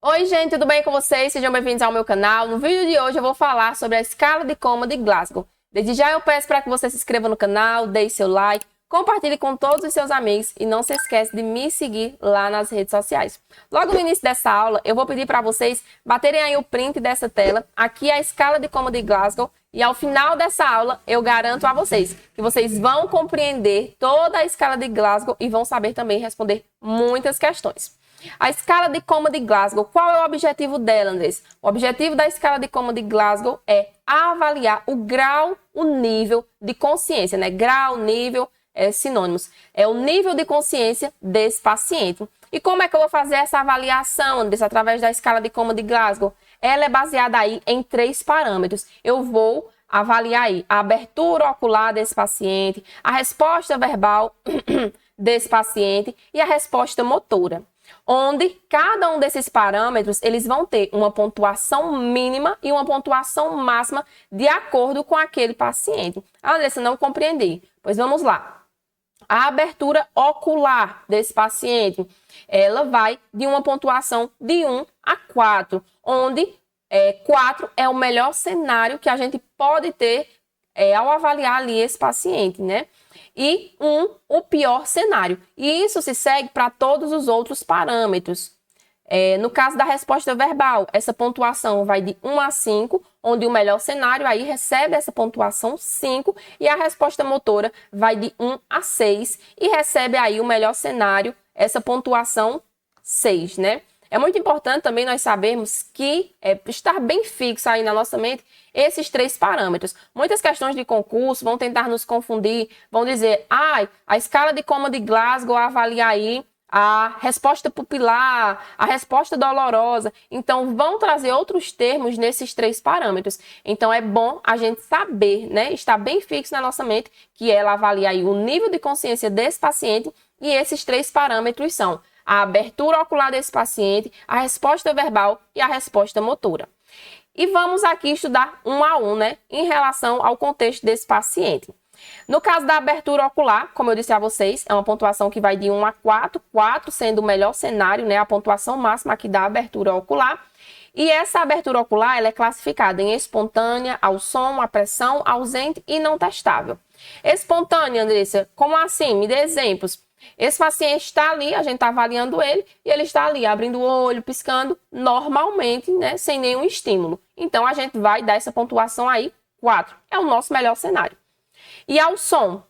Oi, gente, tudo bem com vocês? Sejam bem-vindos ao meu canal. No vídeo de hoje eu vou falar sobre a escala de Coma de Glasgow. Desde já eu peço para que você se inscreva no canal, deixe seu like, compartilhe com todos os seus amigos e não se esqueça de me seguir lá nas redes sociais. Logo no início dessa aula, eu vou pedir para vocês baterem aí o print dessa tela. Aqui é a escala de Coma de Glasgow e ao final dessa aula eu garanto a vocês que vocês vão compreender toda a escala de Glasgow e vão saber também responder muitas questões. A escala de Coma de Glasgow, qual é o objetivo dela, Andressa? O objetivo da escala de Coma de Glasgow é avaliar o grau, o nível de consciência, né? Grau, nível, sinônimos. É o nível de consciência desse paciente. E como é que eu vou fazer essa avaliação, Andressa, através da escala de Coma de Glasgow? Ela é baseada aí em 3 parâmetros. Eu vou avaliar aí a abertura ocular desse paciente, a resposta verbal desse paciente e a resposta motora, onde cada um desses parâmetros eles vão ter uma pontuação mínima e uma pontuação máxima de acordo com aquele paciente. Andressa, não compreendi. Pois vamos lá. A abertura ocular desse paciente, ela vai de uma pontuação de 1 a 4, onde 4 é o melhor cenário que a gente pode ter ao avaliar ali esse paciente, né? E 1, o pior cenário. E isso se segue para todos os outros parâmetros. No caso da resposta verbal, essa pontuação vai de 1 a 5, onde o melhor cenário aí recebe essa pontuação 5, e a resposta motora vai de 1 a 6 e recebe aí o melhor cenário, essa pontuação 6, né? É muito importante também nós sabermos que estar bem fixo aí na nossa mente esses 3 parâmetros. Muitas questões de concurso vão tentar nos confundir, vão dizer, a escala de Coma de Glasgow avalia aí a resposta pupilar, a resposta dolorosa. Então, vão trazer outros termos nesses 3 parâmetros. Então, é bom a gente saber, né, estar bem fixo na nossa mente que ela avalia aí o nível de consciência desse paciente e esses 3 parâmetros são a abertura ocular desse paciente, a resposta verbal e a resposta motora. E vamos aqui estudar um a um, né, em relação ao contexto desse paciente. No caso da abertura ocular, como eu disse a vocês, é uma pontuação que vai de 1 a 4, 4 sendo o melhor cenário, né, a pontuação máxima aqui da abertura ocular. E essa abertura ocular ela é classificada em espontânea, ao som, à pressão, ausente e não testável. Espontânea, Andressa, como assim? Me dê exemplos. Esse paciente está ali, a gente está avaliando ele, e ele está ali abrindo o olho, piscando normalmente, né, sem nenhum estímulo. Então, a gente vai dar essa pontuação aí, 4. É o nosso melhor cenário. E ao som,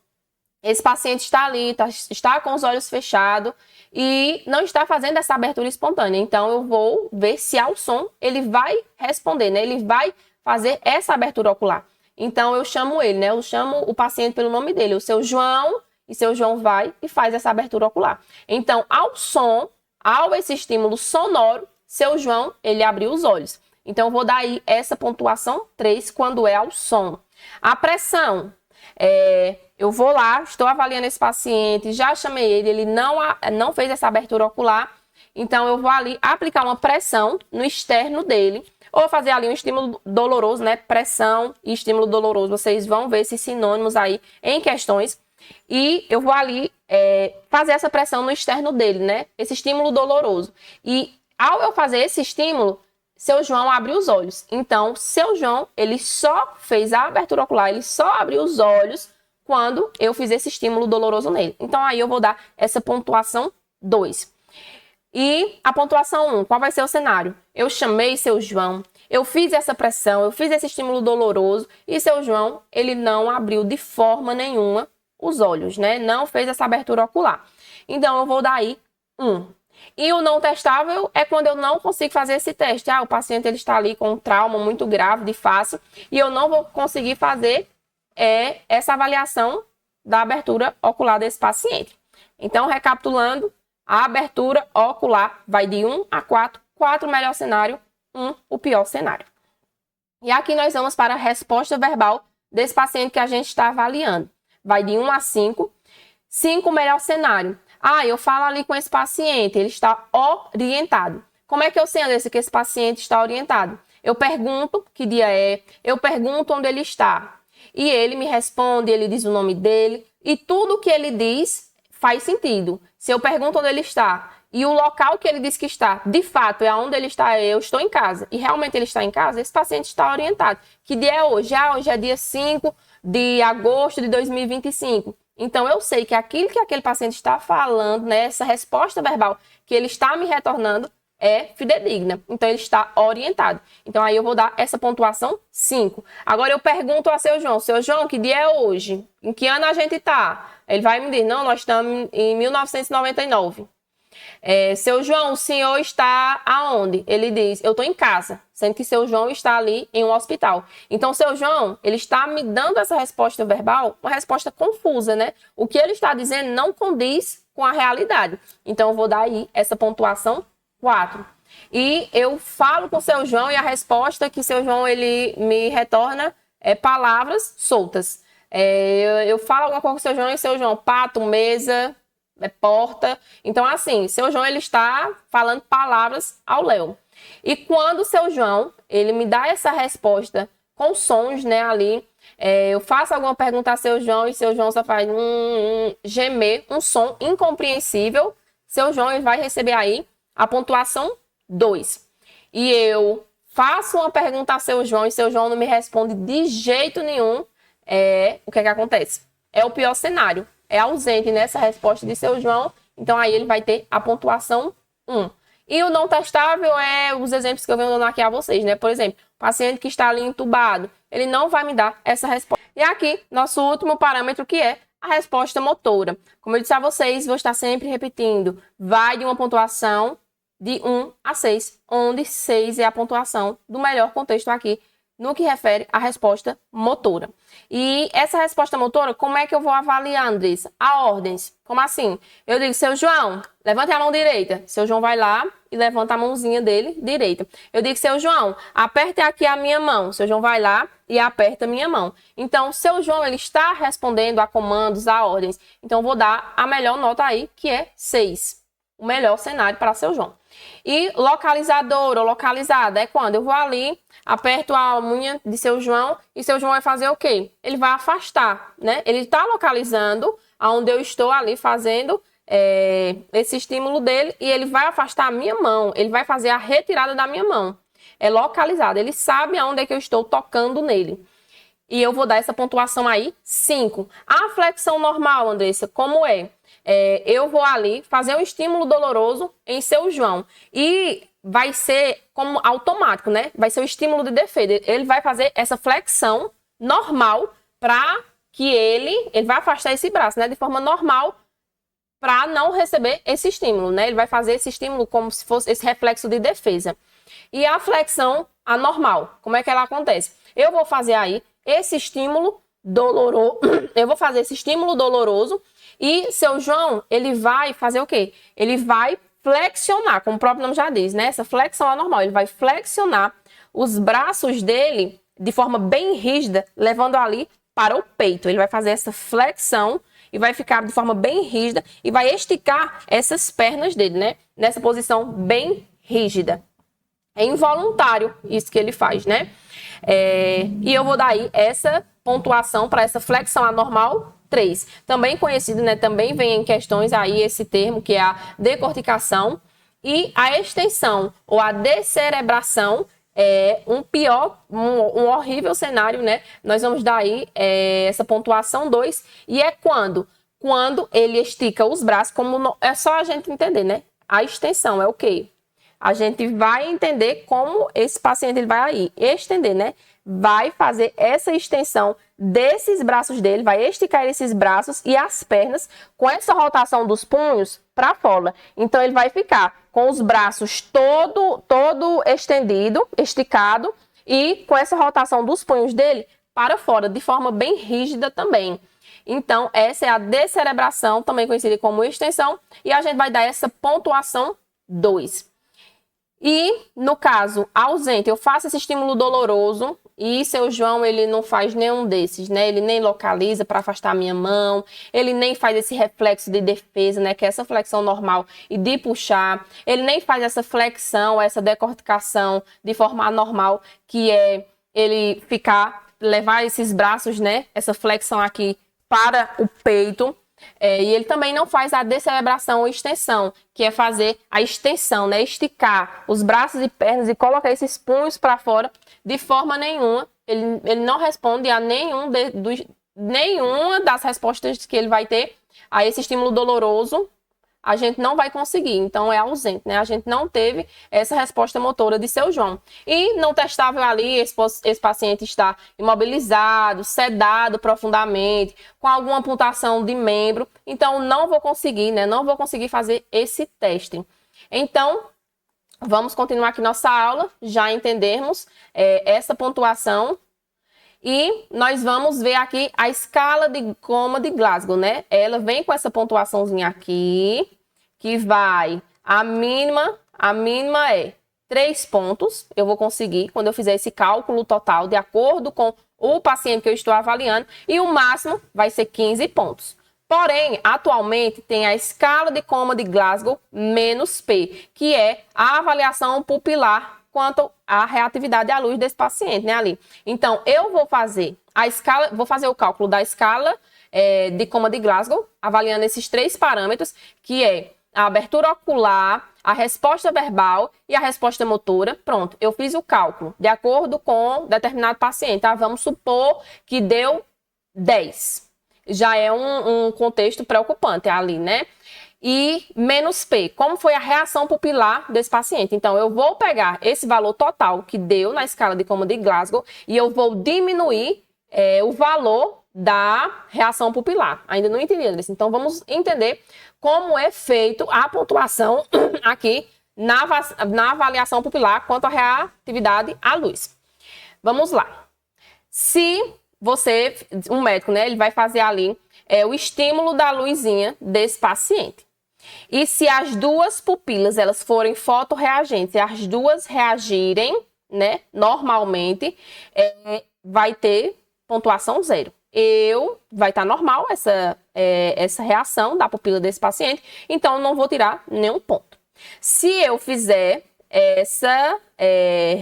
esse paciente está ali, está com os olhos fechados e não está fazendo essa abertura espontânea. Então, eu vou ver se ao som ele vai responder, né? Ele vai fazer essa abertura ocular. Então, eu chamo ele, né? Eu chamo o paciente pelo nome dele, o seu João, e seu João vai e faz essa abertura ocular. Então, ao som, ao esse estímulo sonoro, seu João, ele abriu os olhos. Então, eu vou dar aí essa pontuação 3 quando é ao som. A pressão, eu vou lá, estou avaliando esse paciente, já chamei ele, ele não fez essa abertura ocular. Então, eu vou ali aplicar uma pressão no externo dele, ou fazer ali um estímulo doloroso, né? Pressão e estímulo doloroso. Vocês vão ver esses sinônimos aí em questões. E eu vou ali fazer essa pressão no externo dele, né? Esse estímulo doloroso. E ao eu fazer esse estímulo, seu João abre os olhos. Então, seu João, ele só fez a abertura ocular, ele só abriu os olhos quando eu fiz esse estímulo doloroso nele. Então, aí eu vou dar essa pontuação 2. E a pontuação 1, qual vai ser o cenário? Eu chamei seu João, eu fiz essa pressão, eu fiz esse estímulo doloroso e seu João, ele não abriu de forma nenhuma os olhos, né? Não fez essa abertura ocular. Então, eu vou dar aí 1. E o não testável é quando eu não consigo fazer esse teste. O paciente ele está ali com um trauma muito grave de face e eu não vou conseguir fazer essa avaliação da abertura ocular desse paciente. Então, recapitulando, a abertura ocular vai de 1 a 4, 4 o melhor cenário, 1 o pior cenário. E aqui nós vamos para a resposta verbal desse paciente que a gente está avaliando. Vai de 1 a 5. 5 o melhor cenário. Eu falo ali com esse paciente, ele está orientado. Como é que eu sei, Andressa, que esse paciente está orientado? Eu pergunto que dia é, eu pergunto onde ele está. E ele me responde, ele diz o nome dele. E tudo que ele diz faz sentido. Se eu pergunto onde ele está e o local que ele diz que está, de fato, é onde ele está, eu estou em casa, e realmente ele está em casa, esse paciente está orientado. Que dia é hoje? Hoje é dia 5 de agosto de 2025. Então, eu sei que aquilo que aquele paciente está falando, né, essa resposta verbal que ele está me retornando é fidedigna. Então, ele está orientado. Então, aí eu vou dar essa pontuação 5. Agora, eu pergunto a seu João, que dia é hoje? Em que ano a gente está? Ele vai me dizer, não, nós estamos em 1999. Seu João, o senhor está aonde? Ele diz, eu estou em casa, sendo que seu João está ali em um hospital. Então, seu João, ele está me dando essa resposta verbal, uma resposta confusa, né? O que ele está dizendo não condiz com a realidade. Então, eu vou dar aí essa pontuação 4. E eu falo com o seu João e a resposta que seu João ele me retorna é palavras soltas. Eu falo alguma coisa com o seu João e seu João, pato, mesa, porta. Então, assim, seu João ele está falando palavras ao Léo. E quando o seu João ele me dá essa resposta com sons, né, ali, eu faço alguma pergunta a seu João e seu João só faz gemer, um som incompreensível, seu João ele vai receber aí a pontuação 2. E eu faço uma pergunta a seu João e seu João não me responde de jeito nenhum, o que é que acontece? É o pior cenário. É ausente nessa resposta de seu João, então aí ele vai ter a pontuação 1. E o não testável é os exemplos que eu venho dando aqui a vocês, né? Por exemplo, paciente que está ali entubado, ele não vai me dar essa resposta. E aqui, nosso último parâmetro, que é a resposta motora. Como eu disse a vocês, vou estar sempre repetindo, vai de uma pontuação de 1 a 6, onde 6 é a pontuação do melhor contexto aqui, no que refere à resposta motora. E essa resposta motora, como é que eu vou avaliar, Andressa? A ordens. Como assim? Eu digo, seu João, levante a mão direita. Seu João vai lá e levanta a mãozinha dele direita. Eu digo, seu João, aperte aqui a minha mão. Seu João vai lá e aperta a minha mão. Então, seu João, ele está respondendo a comandos, a ordens. Então, eu vou dar a melhor nota aí, que é 6. O melhor cenário para seu João. E localizador ou localizada é quando eu vou ali, aperto a unha de seu João e seu João vai fazer o quê? Ele vai afastar, né? Ele está localizando aonde eu estou ali fazendo esse estímulo dele e ele vai afastar a minha mão, ele vai fazer a retirada da minha mão. É localizado, ele sabe aonde é que eu estou tocando nele. E eu vou dar essa pontuação aí, 5. A flexão normal, Andressa, como é? Eu vou ali fazer um estímulo doloroso em seu João. E vai ser como automático, né? Vai ser o estímulo de defesa. Ele vai fazer essa flexão normal para que ele vai afastar esse braço, né? De forma normal para não receber esse estímulo, né? Ele vai fazer esse estímulo como se fosse esse reflexo de defesa. E a flexão anormal, como é que ela acontece? Eu vou fazer aí esse estímulo doloroso, eu vou fazer esse estímulo doloroso e seu João, ele vai fazer o quê? Ele vai flexionar, como o próprio nome já diz, né? Essa flexão anormal, ele vai flexionar os braços dele de forma bem rígida, levando ali para o peito. Ele vai fazer essa flexão e vai ficar de forma bem rígida e vai esticar essas pernas dele, né? Nessa posição bem rígida. É involuntário isso que ele faz, né? E eu vou dar aí essa pontuação para essa flexão anormal 3. Também conhecido, né? Também vem em questões aí esse termo que é a decorticação e a extensão ou a descerebração é um horrível cenário, né? Nós vamos dar aí essa pontuação 2 e é quando ele estica os braços, é só a gente entender, né? A extensão é o quê? A gente vai entender como esse paciente ele vai aí estender, né? Vai fazer essa extensão desses braços dele, vai esticar esses braços e as pernas com essa rotação dos punhos para fora. Então, ele vai ficar com os braços todo estendido, esticado e com essa rotação dos punhos dele para fora, de forma bem rígida também. Então, essa é a descerebração, também conhecida como extensão, e a gente vai dar essa pontuação 2. E, no caso ausente, eu faço esse estímulo doloroso e seu João, ele não faz nenhum desses, né? Ele nem localiza para afastar a minha mão, ele nem faz esse reflexo de defesa, né? Que é essa flexão normal e de puxar. Ele nem faz essa flexão, essa decorticação de forma anormal, que é ele levar esses braços, né? Essa flexão aqui para o peito. E ele também não faz a descerebração ou extensão, que é fazer a extensão, né? Esticar os braços e pernas e colocar esses punhos para fora de forma nenhuma. Ele não responde a nenhuma das respostas que ele vai ter a esse estímulo doloroso. A gente não vai conseguir, então é ausente, né? A gente não teve essa resposta motora de seu João. E não testável ali, esse paciente está imobilizado, sedado profundamente, com alguma amputação de membro, então não vou conseguir, né? Não vou conseguir fazer esse teste. Então, vamos continuar aqui nossa aula, já entendermos essa pontuação. E nós vamos ver aqui a escala de coma de Glasgow, né? Ela vem com essa pontuaçãozinha aqui, que vai, a mínima é 3 pontos. Eu vou conseguir quando eu fizer esse cálculo total de acordo com o paciente que eu estou avaliando. E o máximo vai ser 15 pontos. Porém, atualmente tem a escala de coma de Glasgow menos P, que é a avaliação pupilar quanto à reatividade à luz desse paciente, né, ali. Então, eu vou fazer o cálculo da escala de coma de Glasgow, avaliando esses 3 parâmetros, que é a abertura ocular, a resposta verbal e a resposta motora. Pronto, eu fiz o cálculo de acordo com determinado paciente, tá? Vamos supor que deu 10. Já é um contexto preocupante ali, né? E menos P, como foi a reação pupilar desse paciente. Então, eu vou pegar esse valor total que deu na escala de coma de Glasgow e eu vou diminuir o valor da reação pupilar. Ainda não entendi, Andressa. Então, vamos entender como é feito a pontuação aqui na avaliação pupilar quanto à reatividade à luz. Vamos lá. Se um médico, né, ele vai fazer ali o estímulo da luzinha desse paciente. E se as duas pupilas elas forem fotorreagentes e as duas reagirem, né, normalmente, vai ter pontuação 0. Vai estar normal essa reação da pupila desse paciente, então eu não vou tirar nenhum ponto. Se eu fizer essa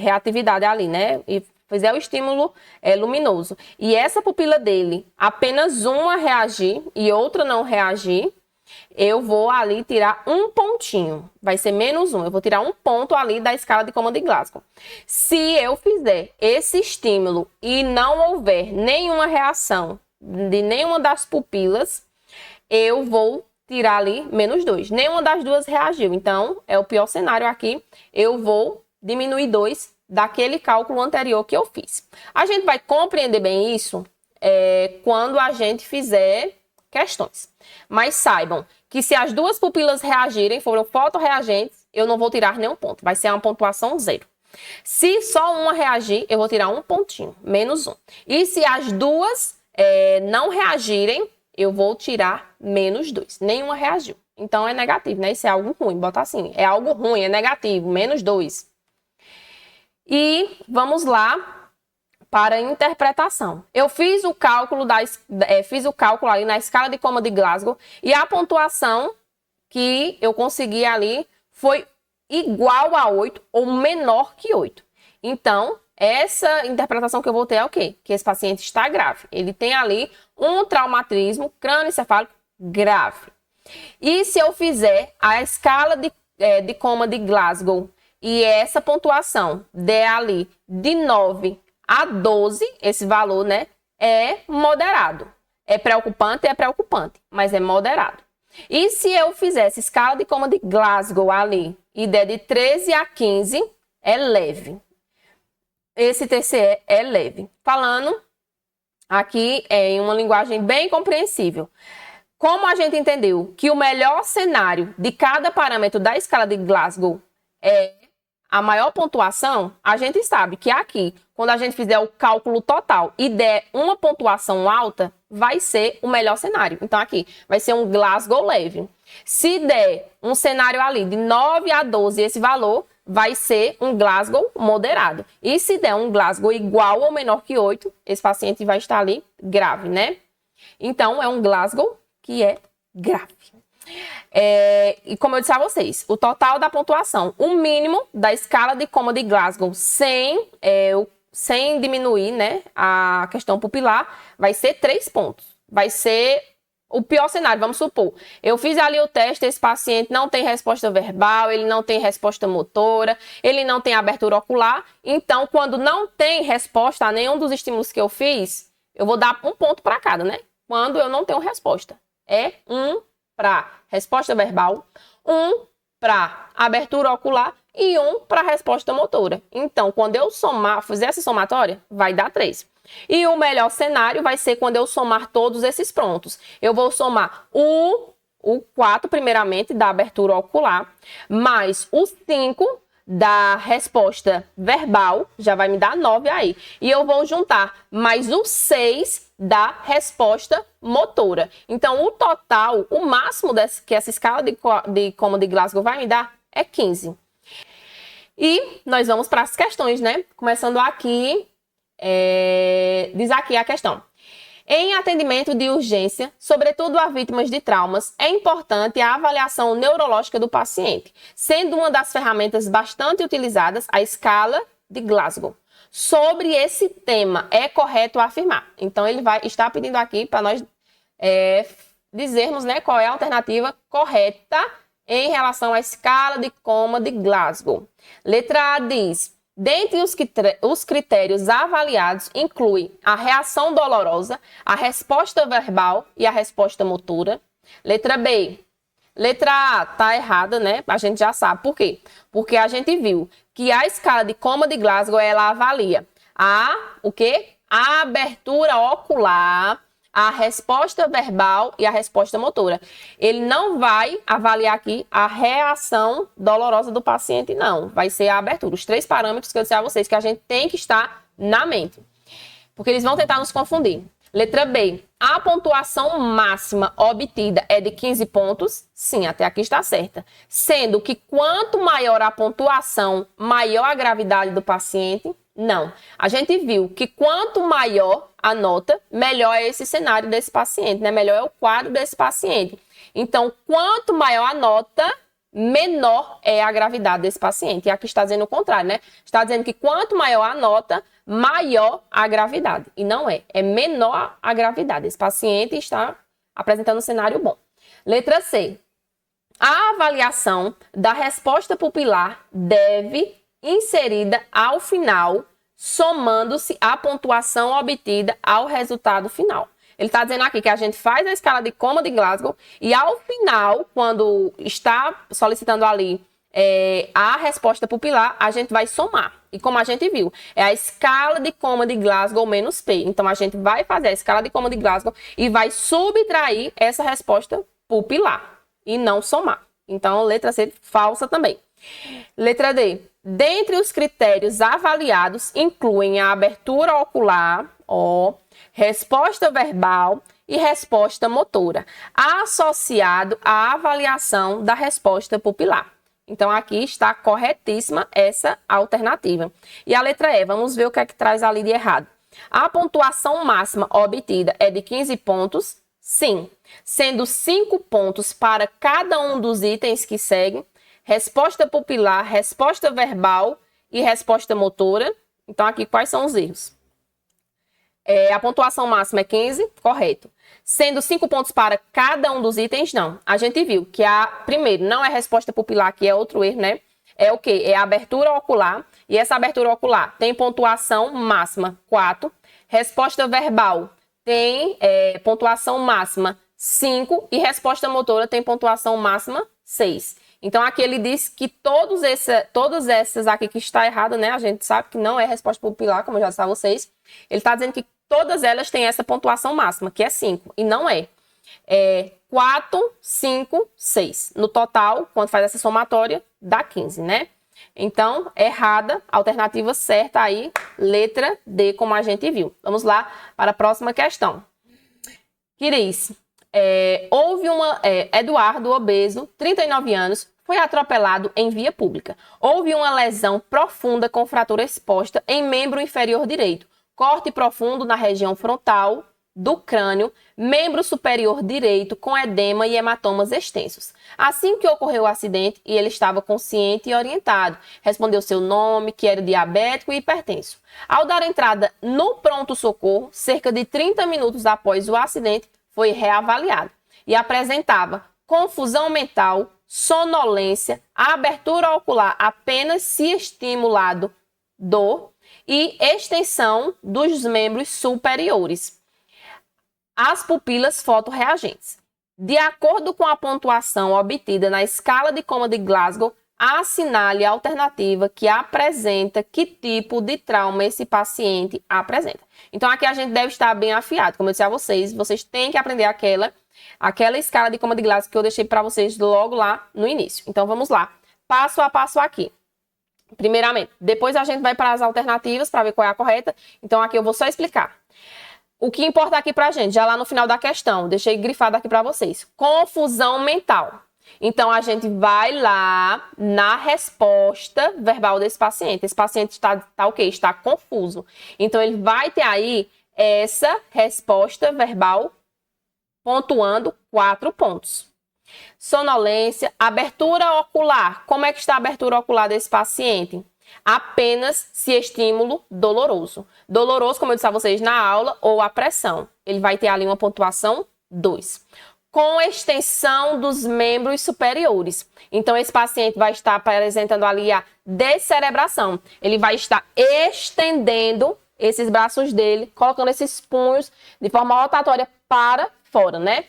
reatividade ali, né, e fizer o estímulo luminoso, e essa pupila dele, apenas uma reagir e outra não reagir, eu vou ali tirar um pontinho, vai ser menos 1, eu vou tirar um ponto ali da escala de coma de Glasgow. Se eu fizer esse estímulo e não houver nenhuma reação de nenhuma das pupilas, eu vou tirar ali menos 2. Nenhuma das duas reagiu, então é o pior cenário aqui, eu vou diminuir 2 daquele cálculo anterior que eu fiz. A gente vai compreender bem isso quando a gente fizer questões. Mas saibam que se as duas pupilas reagirem, foram fotorreagentes, eu não vou tirar nenhum ponto. Vai ser uma pontuação 0. Se só uma reagir, eu vou tirar um pontinho, menos 1. E se as duas não reagirem, eu vou tirar menos 2. Nenhuma reagiu. Então é negativo, né? Isso é algo ruim. Bota assim, é algo ruim, é negativo, menos 2. E vamos lá para a interpretação. Eu fiz o cálculo ali na escala de coma de Glasgow e a pontuação que eu consegui ali foi igual a 8 ou menor que 8. Então, essa interpretação que eu vou ter é o quê? Que esse paciente está grave. Ele tem ali um traumatismo crânioencefálico grave. E se eu fizer a escala de coma de Glasgow e essa pontuação der ali de 9 a 12, esse valor, né, é moderado. É preocupante, mas é moderado. E se eu fizesse escala de coma de Glasgow ali e der de 13 a 15, é leve. Esse TCE é leve. Falando aqui em uma linguagem bem compreensível. Como a gente entendeu que o melhor cenário de cada parâmetro da escala de Glasgow é a maior pontuação, a gente sabe que aqui, quando a gente fizer o cálculo total e der uma pontuação alta, vai ser o melhor cenário. Então aqui vai ser um Glasgow leve. Se der um cenário ali de 9 a 12, esse valor vai ser um Glasgow moderado. E se der um Glasgow igual ou menor que 8, esse paciente vai estar ali grave, né? Então é um Glasgow que é grave. E como eu disse a vocês, o total da pontuação, o mínimo da escala de coma de Glasgow sem diminuir, né, a questão pupilar, vai ser 3 pontos. Vai ser o pior cenário, vamos supor, eu fiz ali o teste, esse paciente não tem resposta verbal, ele não tem resposta motora, ele não tem abertura ocular, então quando não tem resposta a nenhum dos estímulos que eu fiz, eu vou dar um ponto para cada, né? Quando eu não tenho resposta. É 1 para resposta verbal, 1 para abertura ocular e 1 para resposta motora. Então, quando eu somar, fizer essa somatória, vai dar 3. E o melhor cenário vai ser quando eu somar todos esses prontos. Eu vou somar o 4, primeiramente, da abertura ocular, mais o 5 da resposta verbal, já vai me dar 9 aí. E eu vou juntar mais o 6 da resposta motora. Então, o total, o máximo que essa escala de Coma de Glasgow vai me dar é 15. E nós vamos para as questões, né? Começando aqui. Diz aqui a questão. Em atendimento de urgência, sobretudo a vítimas de traumas, é importante a avaliação neurológica do paciente, sendo uma das ferramentas bastante utilizadas a escala de Glasgow. Sobre esse tema, é correto afirmar. Então, ele vai estar pedindo aqui para nós dizermos, né, qual é a alternativa correta em relação à escala de Coma de Glasgow. Letra A diz: dentre os critérios avaliados, inclui a reação dolorosa, a resposta verbal e a resposta motora. Letra B. Letra A tá errada, né? A gente já sabe. Por quê? Porque a gente viu que a escala de Coma de Glasgow, ela avalia o quê? A abertura ocular, a resposta verbal e a resposta motora. Ele não vai avaliar aqui a reação dolorosa do paciente, não. Vai ser a abertura. Os 3 parâmetros que eu disse a vocês que a gente tem que estar na mente. Porque eles vão tentar nos confundir. Letra B. A pontuação máxima obtida é de 15 pontos? Sim, até aqui está certa. Sendo que quanto maior a pontuação, maior a gravidade do paciente? Não. A gente viu que quanto maior a nota, melhor é esse cenário desse paciente, né? Melhor é o quadro desse paciente. Então, quanto maior a nota, menor é a gravidade desse paciente. E aqui está dizendo o contrário, né? Está dizendo que quanto maior a nota, maior a gravidade. E não é. É menor a gravidade. Esse paciente está apresentando um cenário bom. Letra C. A avaliação da resposta pupilar deve inserida ao final, somando-se a pontuação obtida ao resultado final. Ele está dizendo aqui que a gente faz a escala de Coma de Glasgow e ao final, quando está solicitando ali a resposta pupilar, a gente vai somar. E como a gente viu, é a escala de Coma de Glasgow menos P. Então, a gente vai fazer a escala de Coma de Glasgow e vai subtrair essa resposta pupilar e não somar. Então, letra C, falsa também. Letra D. Dentre os critérios avaliados, incluem a abertura ocular, resposta verbal e resposta motora, associado à avaliação da resposta pupilar. Então, aqui está corretíssima essa alternativa. E a letra E, vamos ver o que é que traz ali de errado. A pontuação máxima obtida é de 15 pontos? Sim. Sendo 5 pontos para cada um dos itens que seguem. Resposta pupilar, resposta verbal e resposta motora. Então, aqui, quais são os erros? A pontuação máxima é 15, correto. Sendo 5 pontos para cada um dos itens, não. A gente viu que primeiro, não é resposta pupilar, que é outro erro, né? É o quê? É a abertura ocular. E essa abertura ocular tem pontuação máxima 4. Resposta verbal tem pontuação máxima 5. E resposta motora tem pontuação máxima 6. Então, aqui ele diz que todas essas aqui que está errado, né? A gente sabe que não é resposta pupilar, como eu já disse a vocês. Ele está dizendo que todas elas têm essa pontuação máxima, que é 5. E não é. 4, 5, 6. No total, quando faz essa somatória, dá 15, né? Então, errada. Alternativa certa aí, letra D, como a gente viu. Vamos lá para a próxima questão. Que diz... houve Eduardo, obeso, 39 anos, foi atropelado em via pública. Houve uma lesão profunda com fratura exposta em membro inferior direito. Corte profundo na região frontal do crânio, membro superior direito com edema e hematomas extensos. Assim que ocorreu o acidente, e ele estava consciente e orientado. Respondeu seu nome, que era diabético e hipertenso. Ao dar entrada no pronto-socorro, cerca de 30 minutos após o acidente, foi reavaliado. e apresentava confusão mental, sonolência, abertura ocular apenas se estimulado, dor e extensão dos membros superiores. As pupilas fotorreagentes. De acordo com a pontuação obtida na escala de coma de Glasgow, assinale a alternativa que apresenta que tipo de trauma esse paciente apresenta. Então, aqui a gente deve estar bem afiado. Como eu disse a vocês, vocês têm que aprender aquela escala de coma de Glasgow que eu deixei para vocês logo lá no início. Então, vamos lá. Passo a passo aqui. Primeiramente, depois a gente vai para as alternativas para ver qual é a correta. Então, aqui eu vou só explicar. O que importa aqui para a gente, já lá no final da questão, deixei grifado aqui para vocês. Confusão mental. Então, a gente vai lá na resposta verbal desse paciente. Esse paciente está o quê? Está confuso. Então, ele vai ter aí essa resposta verbal pontuando 4 pontos. Sonolência, abertura ocular. Como é que está a abertura ocular desse paciente? Apenas se estímulo doloroso. Doloroso, como eu disse a vocês na aula, ou a pressão. Ele vai ter ali uma pontuação 2. Com extensão dos membros superiores. Então, esse paciente vai estar apresentando ali a descerebração. Ele vai estar estendendo esses braços dele, colocando esses punhos de forma rotatória para fora, né?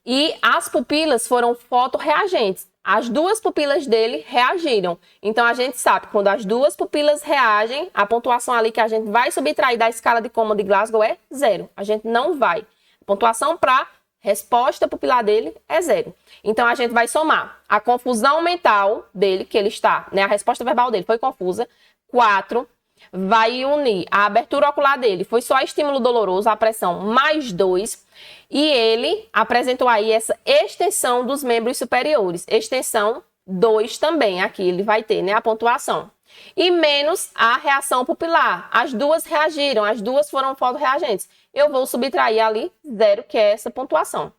E as pupilas foram fotorreagentes. As duas pupilas dele reagiram. Então, a gente sabe que quando as duas pupilas reagem, a pontuação ali que a gente vai subtrair da escala de coma de Glasgow é 0. A gente não vai. A pontuação para resposta pupilar dele é 0. Então, a gente vai somar a confusão mental dele, que ele está, né? A resposta verbal dele foi confusa, 4. Vai unir a abertura ocular dele, foi só estímulo doloroso, a pressão, mais 2. E ele apresentou aí essa extensão dos membros superiores. Extensão 2 também, aqui ele vai ter, né? A pontuação. E menos a reação pupilar. As duas reagiram, as duas foram fotorreagentes. Eu vou subtrair ali 0, que é essa pontuação.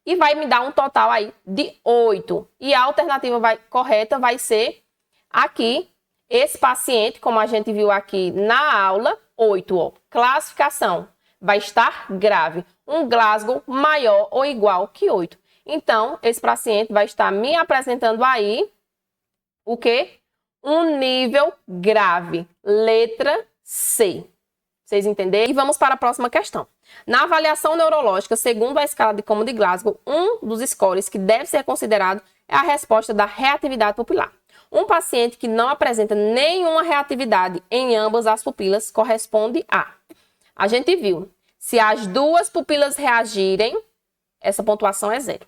E vai me dar um total aí de 8. E a alternativa correta vai ser aqui, esse paciente, como a gente viu aqui na aula, 8. Ó. Classificação, vai estar grave. Um Glasgow maior ou igual que 8. Então, esse paciente vai estar me apresentando aí o quê? Um nível grave. Letra C. Vocês entenderam? E vamos para a próxima questão. Na avaliação neurológica, segundo a escala de coma de Glasgow, um dos scores que deve ser considerado é a resposta da reatividade pupilar. Um paciente que não apresenta nenhuma reatividade em ambas as pupilas corresponde a gente viu, se as duas pupilas reagirem, essa pontuação é 0.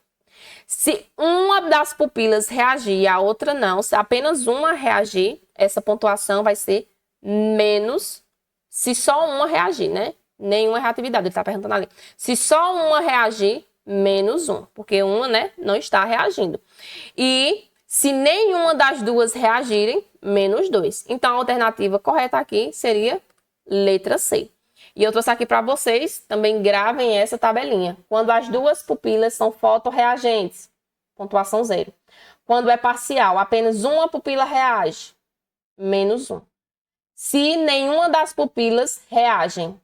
Se uma das pupilas reagir e a outra não, se apenas uma reagir, essa pontuação vai ser menos, se só uma reagir, né? Nenhuma reatividade, ele está perguntando ali. Se só uma reagir, menos 1, porque uma, né, não está reagindo. E se nenhuma das duas reagirem, menos 2. Então, a alternativa correta aqui seria letra C. E eu trouxe aqui para vocês, também gravem essa tabelinha. Quando as duas pupilas são fotorreagentes, pontuação 0. Quando é parcial, apenas uma pupila reage, menos 1. Se nenhuma das pupilas reagem,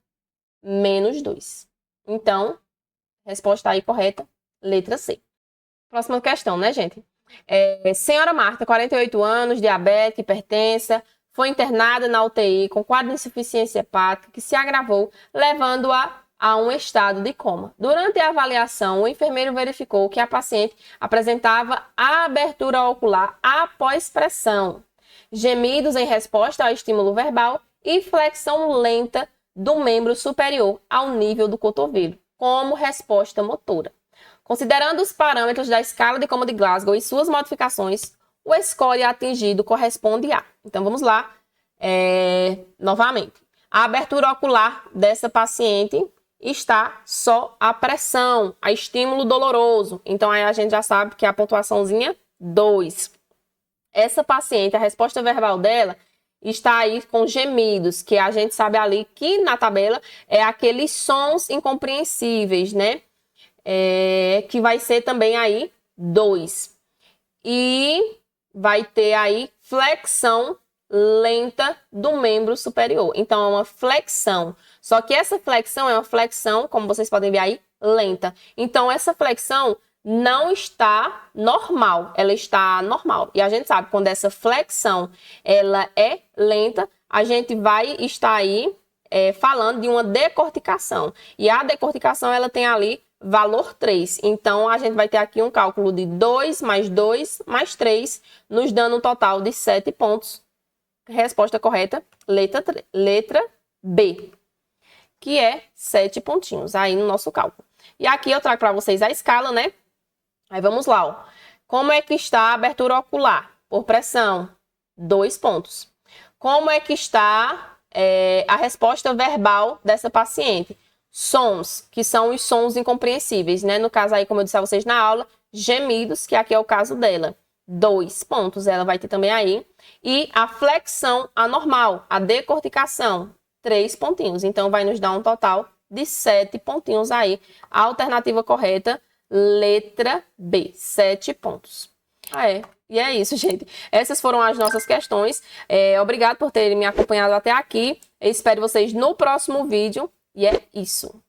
menos 2. Então, resposta aí correta, letra C. Próxima questão, né, gente? Senhora Marta, 48 anos, diabetes, hipertensa, foi internada na UTI com quadro de insuficiência hepática que se agravou, levando-a a um estado de coma. Durante a avaliação, o enfermeiro verificou que a paciente apresentava abertura ocular após pressão, gemidos em resposta ao estímulo verbal e flexão lenta do membro superior ao nível do cotovelo, como resposta motora. Considerando os parâmetros da escala de coma de Glasgow e suas modificações, o score atingido corresponde a... Então, vamos lá, novamente. A abertura ocular dessa paciente está só a pressão, a estímulo doloroso. Então, aí a gente já sabe que é a pontuaçãozinha 2. Essa paciente, a resposta verbal dela está aí com gemidos, que a gente sabe ali que na tabela é aqueles sons incompreensíveis, né? Que vai ser também aí 2. E vai ter aí flexão lenta do membro superior. Então, é uma flexão. Só que essa flexão é uma flexão, como vocês podem ver aí, lenta. Então, essa flexão não está normal, ela está normal. E a gente sabe, quando essa flexão ela é lenta, a gente vai estar aí falando de uma decorticação. E a decorticação, ela tem ali valor 3. Então, a gente vai ter aqui um cálculo de 2 mais 3, nos dando um total de 7 pontos. Resposta correta, letra B, que é 7 pontinhos aí no nosso cálculo. E aqui eu trago para vocês a escala, né? Aí vamos lá, ó. Como é que está a abertura ocular? Por pressão, 2 pontos. Como é que está a resposta verbal dessa paciente? Sons, que são os sons incompreensíveis, né? No caso aí, como eu disse a vocês na aula, gemidos, que aqui é o caso dela. 2 pontos, ela vai ter também aí. E a flexão anormal, a decorticação, 3 pontinhos. Então, vai nos dar um total de 7 pontinhos aí. A alternativa correta, letra B, 7 pontos. E é isso, gente. Essas foram as nossas questões. Obrigado por terem me acompanhado até aqui. Eu espero vocês no próximo vídeo. E é isso.